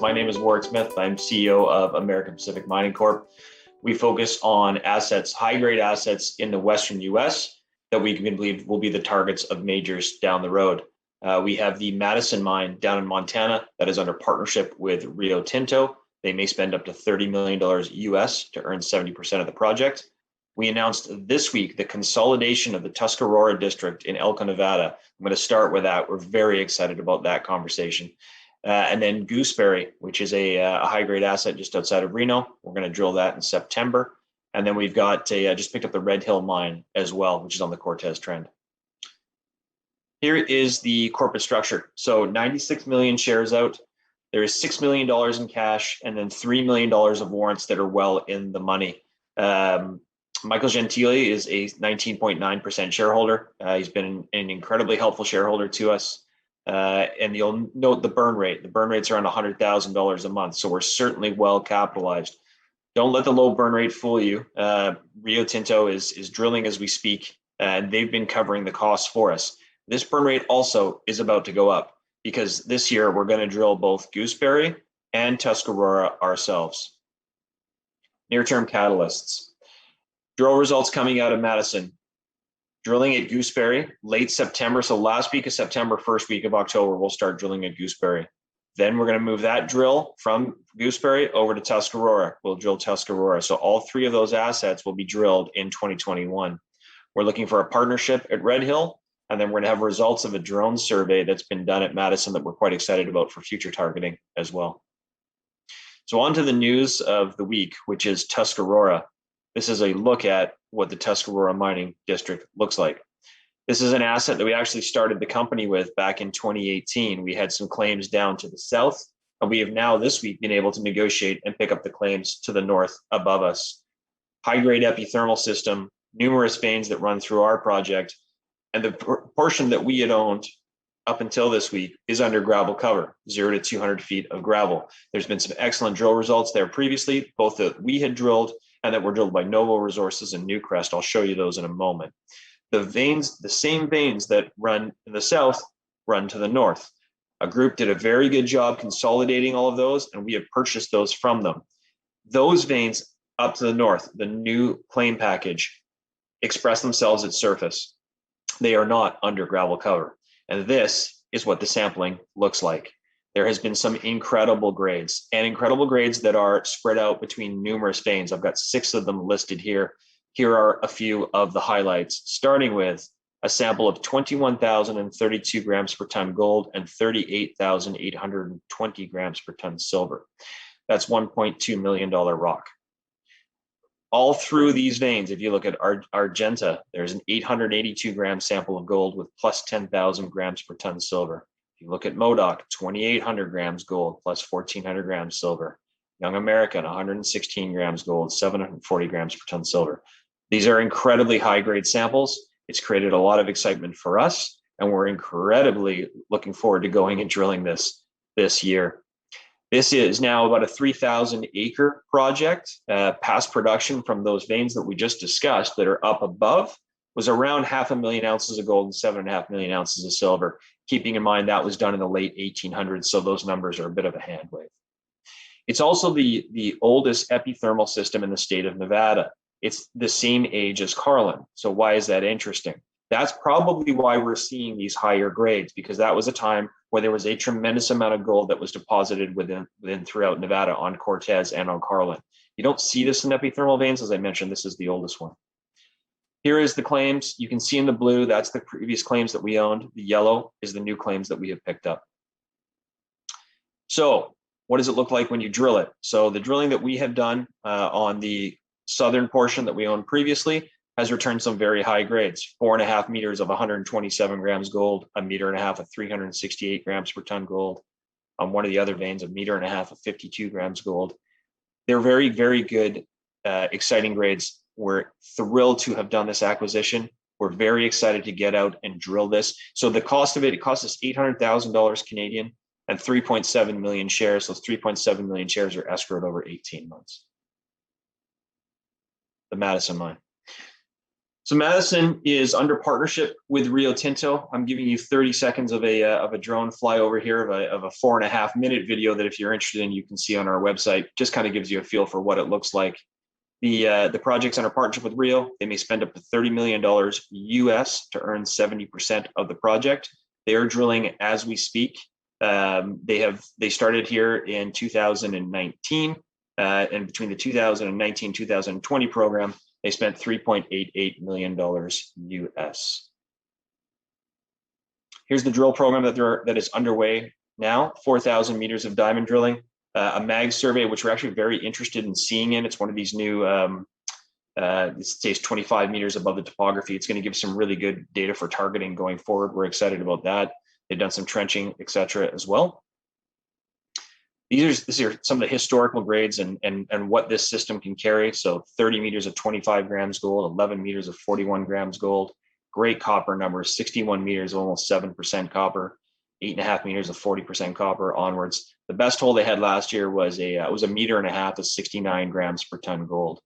My name is Warwick Smith. I'm CEO of American Pacific Mining Corp. We focus on assets, high-grade assets in the Western US that we can believe will be the targets of majors down the road. We have the Madison mine down in Montana that is under partnership with Rio Tinto. They may spend up to $30 million US to earn 70% of the project. We announced this week the consolidation of the Tuscarora district in Elko, Nevada. I'm going to start with that. We're very excited about that conversation. And then Gooseberry, which is a high-grade asset just outside of Reno. We're going to drill that in September. And then we've got just picked up the Red Hill mine as well, which is on the Cortez Trend. Here is the corporate structure. So 96 million shares out. There is $6 million in cash and then $3 million of warrants that are well in the money. Michael Gentile is a 19.9% shareholder. He's been an incredibly helpful shareholder to us. And you'll note the burn rate. The burn rate's around $100,000 a month. So we're certainly well capitalized. Don't let the low burn rate fool you. Rio Tinto is drilling as we speak, and they've been covering the costs for us. This burn rate also is about to go up because this year we're going to drill both Gooseberry and Tuscarora ourselves. Near-term catalysts. Drill results coming out of Madison. Drilling at Gooseberry late September. So last week of September, first week of October, we'll start drilling at Gooseberry. Then we're going to move that drill from Gooseberry over to Tuscarora. We'll drill Tuscarora. So all three of those assets will be drilled in 2021. We're looking for a partnership at Red Hill, and then we're going to have results of a drone survey that's been done at Madison that we're quite excited about for future targeting as well. So on to the news of the week, which is Tuscarora. This is a look at what the Tuscarora mining district looks like. This is an asset that we actually started the company with back in 2018. We had some claims down to the south, and we have now this week been able to negotiate and pick up the claims to the north above us. High-grade epithermal system, numerous veins that run through our project, and the portion that we had owned up until this week is under gravel cover, 0 to 200 feet of gravel. There's been some excellent drill results there previously, both that we had drilled and that were drilled by Novo Resources and Newcrest. I'll show you those in a moment. The veins, the same veins that run in the south, run to the north. A group did a very good job consolidating all of those, and we have purchased those from them. Those veins up to the north, the new claim package, express themselves at surface. They are not under gravel cover. And this is what the sampling looks like. There has been some incredible grades, and incredible grades that are spread out between numerous veins. I've got 6 of them listed here. Here are a few of the highlights, starting with a sample of 21,032 grams per ton gold and 38,820 grams per ton silver. That's $1.2 million rock. All through these veins, if you look at Argenta, there's an 882 gram sample of gold with plus 10,000 grams per ton silver. If you look at Modoc, 2,800 grams gold plus 1,400 grams silver. Young American, 116 grams gold, 740 grams per ton silver. These are incredibly high-grade samples. It's created a lot of excitement for us, and we're incredibly looking forward to going and drilling this year. This is now about a 3,000-acre project. Past production from those veins that we just discussed that are up above was around 500,000 ounces of gold and 7.5 million ounces of silver. Keeping in mind that was done in the late 1800s, so those numbers are a bit of a hand wave. It's also the oldest epithermal system in the state of Nevada. It's the same age as Carlin. So why is that interesting? That's probably why we're seeing these higher grades, because that was a time where there was a tremendous amount of gold that was deposited within throughout Nevada on Cortez and on Carlin. You don't see this in epithermal veins. As I mentioned, this is the oldest one. Here is the claims. You can see in the blue, that's the previous claims that we owned. The yellow is the new claims that we have picked up. So what does it look like when you drill it? So the drilling that we have done on the southern portion that we owned previously has returned some very high grades, 4.5 meters of 127 grams gold, 1.5 meters of 368 grams per ton gold. On one of the other veins, 1.5 meters of 52 grams gold. They're very, very good, exciting grades. We're thrilled to have done this acquisition. We're very excited to get out and drill this. So the cost of it cost us $800,000 Canadian and 3.7 million shares. Those 3.7 million shares are escrowed over 18 months. The Madison mine. So Madison is under partnership with Rio Tinto. I'm giving you 30 seconds of a drone flyover here of a 4.5 minute video that if you're interested in, you can see on our website. Just kind of gives you a feel for what it looks like. The project's under partnership with Rio. They may spend up to $30 million US to earn 70% of the project. They are drilling as we speak. They started here in 2019, and between the 2019-2020 program, they spent $3.88 million US. Here's the drill program that is underway now, 4,000 meters of diamond drilling, a mag survey, which we're actually very interested in seeing in. It's one of these new, it stays 25 meters above the topography. It's going to give some really good data for targeting going forward. We're excited about that. They've done some trenching, et cetera, as well. These are some of the historical grades and what this system can carry. So 30 meters of 25 grams gold, 11 meters of 41 grams gold, great copper numbers, 61 meters, almost 7% copper, 8.5 meters of 40% copper onwards. The best hole they had last year was it was 1.5 meters of 69 grams per ton gold.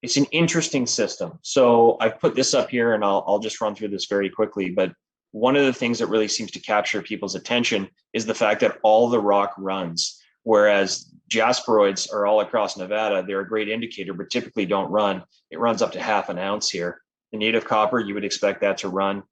It's an interesting system. So I've put this up here and I'll just run through this very quickly, but one of the things that really seems to capture people's attention is the fact that all the rock runs, whereas jasperoids are all across Nevada. They're a great indicator, but typically don't run. It runs up to 0.5 ounce here. The native copper, you would expect that to run.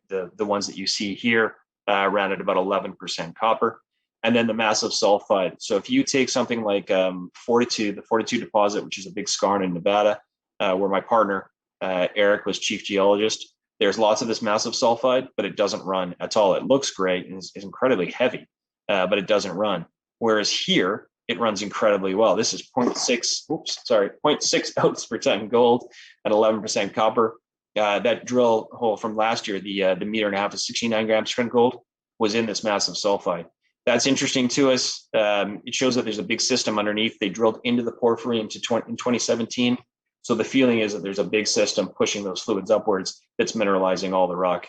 The ones that you see here ran at about 11% copper. And then the massive sulfide. So if you take something like Fortitude, the Fortitude deposit, which is a big skarn in Nevada, where my partner, Eric, was chief geologist, there's lots of this massive sulfide, but it doesn't run at all. It looks great and is incredibly heavy, but it doesn't run. Whereas here, it runs incredibly well. This is 0.6 ounce per ton gold at 11% copper. That drill hole from last year, the 1.5 meters of 69 grams per ton gold, was in this massive sulfide. That's interesting to us. It shows that there's a big system underneath. They drilled into the porphyry in 2017. So the feeling is that there's a big system pushing those fluids upwards that's mineralizing all the rock.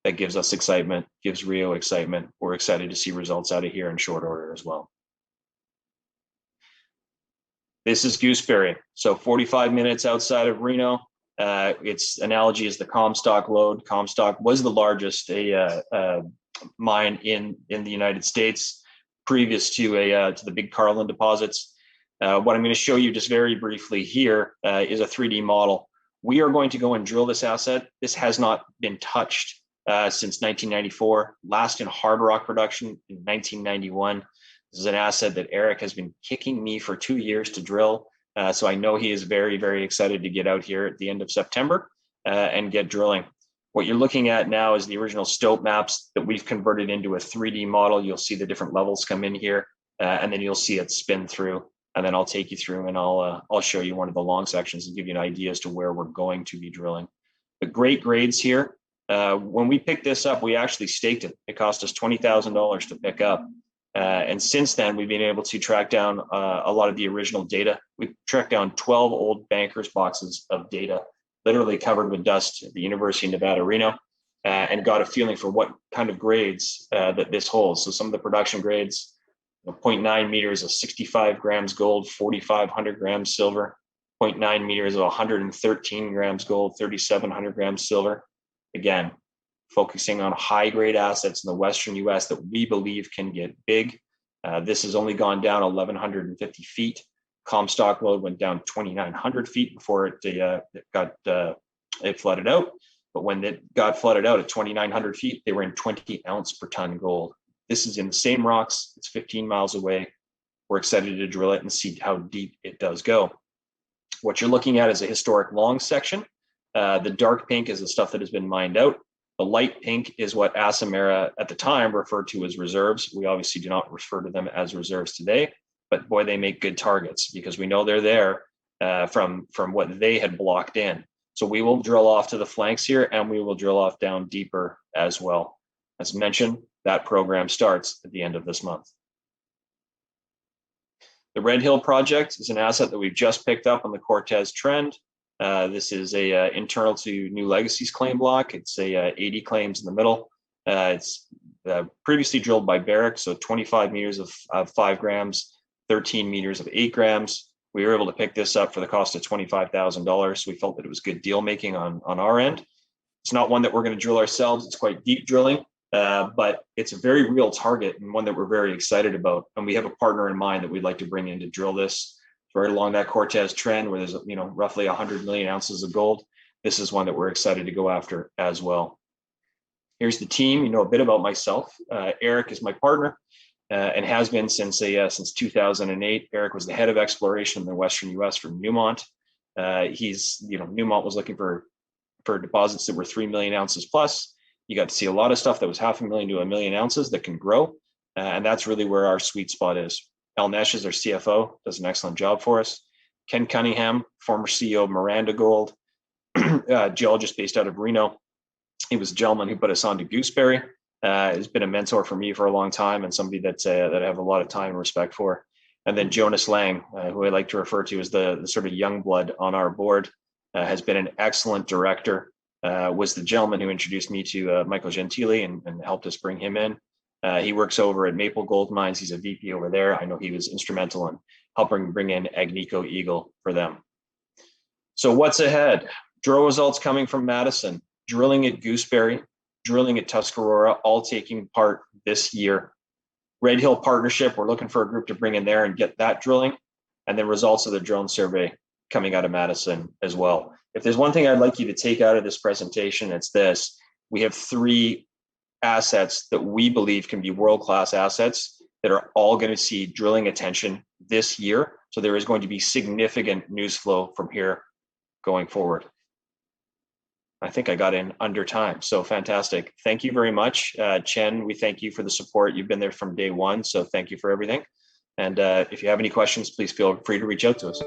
That gives us excitement, gives Rio excitement. We're excited to see results out of here in short order as well. This is Gooseberry. So 45 minutes outside of Reno. Its analogy is the Comstock lode. Comstock was the largest mine in the United States previous to the big Carlin deposits. What I'm going to show you just very briefly here is a 3D model. We are going to go and drill this asset. This has not been touched since 1994, last in hard rock production in 1991. This is an asset that Eric has been kicking me for 2 years to drill. So I know he is very, very excited to get out here at the end of September and get drilling. What you're looking at now is the original stope maps that we've converted into a 3D model. You'll see the different levels come in here, and then you'll see it spin through. And then I'll take you through and I'll show you one of the long sections and give you an idea as to where we're going to be drilling. The great grades here. When we picked this up, we actually staked it. It cost us $20,000 to pick up. And since then, we've been able to track down a lot of the original data. We tracked down 12 old bankers boxes of data, literally covered with dust at the University of Nevada, Reno, and got a feeling for what kind of grades that this holds. So some of the production grades, 0.9 meters of 65 grams gold, 4,500 grams silver, 0.9 meters of 113 grams gold, 3,700 grams silver. Again, focusing on high grade assets in the Western US that we believe can get big. This has only gone down 1,150 feet. Comstock lode went down 2,900 feet before it flooded out. But when it got flooded out at 2,900 feet, they were in 20 ounce per ton gold. This is in the same rocks. It's 15 miles away. We're excited to drill it and see how deep it does go. What you're looking at is a historic long section. The dark pink is the stuff that has been mined out. The light pink is what Asamara at the time referred to as reserves. We obviously do not refer to them as reserves today, but boy, they make good targets because we know they're there from what they had blocked in. So we will drill off to the flanks here and we will drill off down deeper as well. As mentioned, that program starts at the end of this month. The Red Hill project is an asset that we've just picked up on the Cortez trend. This is a internal to New Legacy's claim block. It's 80 claims in the middle. It's previously drilled by Barrick, so 25 meters of 5 grams, 13 meters of 8 grams. We were able to pick this up for the cost of $25,000. We felt that it was good deal making on our end. It's not one that we're going to drill ourselves. It's quite deep drilling, but it's a very real target and one that we're very excited about. And we have a partner in mind that we'd like to bring in to drill this. Right along that Cortez trend where there's roughly 100 million ounces of gold. This is one that we're excited to go after as well. Here's the team. You know a bit about myself. Eric is my partner and has been since 2008. Eric was the head of exploration in the Western U.S. for Newmont. Newmont was looking for deposits that were 3 million ounces plus. You got to see a lot of stuff that was 500,000 to 1 million ounces that can grow. And that's really where our sweet spot is. Al Nesh is our CFO, does an excellent job for us. Ken Cunningham, former CEO of Miranda Gold, geologist based out of Reno. He was a gentleman who put us on to Gooseberry. Has been a mentor for me for a long time and somebody that I have a lot of time and respect for. And then Jonas Lang, who I like to refer to as the sort of young blood on our board, has been an excellent director, was the gentleman who introduced me to Michael Gentili and helped us bring him in. He works over at Maple Gold Mines. He's a VP over there. I know he was instrumental in helping bring in Agnico Eagle for them. So what's ahead? Drill results coming from Madison, drilling at Gooseberry, drilling at Tuscarora, all taking part this year. Red Hill Partnership, we're looking for a group to bring in there and get that drilling. And then results of the drone survey coming out of Madison as well. If there's one thing I'd like you to take out of this presentation, it's this. We have 3 assets that we believe can be world-class assets that are all going to see drilling attention this year. So there is going to be significant news flow from here going forward. I think I got in under time. So fantastic. Thank you very much. Chen, we thank you for the support. You've been there from day one. So thank you for everything. And if you have any questions, please feel free to reach out to us.